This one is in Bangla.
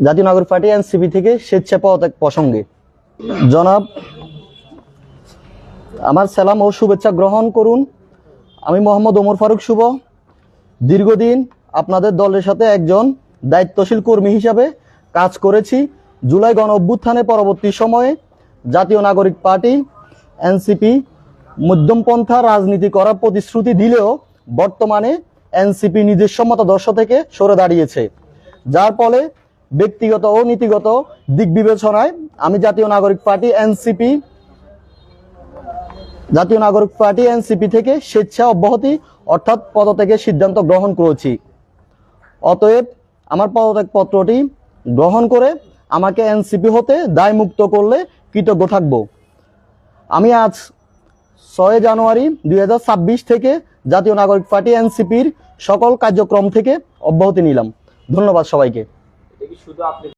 জাতীয় নাগরিক পার্টি এনসিপি থেকে স্বেচ্ছা পদত্যাগ প্রসঙ্গে জনাব, আমার সালাম ও শুভেচ্ছা গ্রহণ করুন। আমি মোহাম্মদ ওমর ফারুক শুভ দীর্ঘদিন আপনাদের দলের সাথে একজন দায়িত্বশীল কর্মী হিসাবে কাজ করেছি। জুলাই গণ অভ্যুত্থানের পরবর্তী সময়ে জাতীয় নাগরিক পার্টি এনসিপি মধ্যমপন্থা রাজনীতি করার প্রতিশ্রুতি দিলেও বর্তমানে এনসিপি নিজস্ব মতাদর্শ থেকে সরে দাঁড়িয়েছে, যার ফলে ব্যক্তিগত ও নীতিগত দিক বিবেচনায় আমি জাতীয় নাগরিক পার্টি এনসিপি থেকে স্বেচ্ছা অব্যাহতি অর্থাৎ পদত্যাগের সিদ্ধান্ত গ্রহণ করেছি। অতএব আমার পদত্যাগ পত্রটি গ্রহণ করে আমাকে এনসিপি হতে দায়মুক্ত করলে কৃতজ্ঞ থাকব। আমি আজ 6 জানুয়ারি 2026 থেকে জাতীয় নাগরিক পার্টি এনসিপির সকল কার্যক্রম থেকে অব্যাহতি নিলাম। ধন্যবাদ সবাইকে।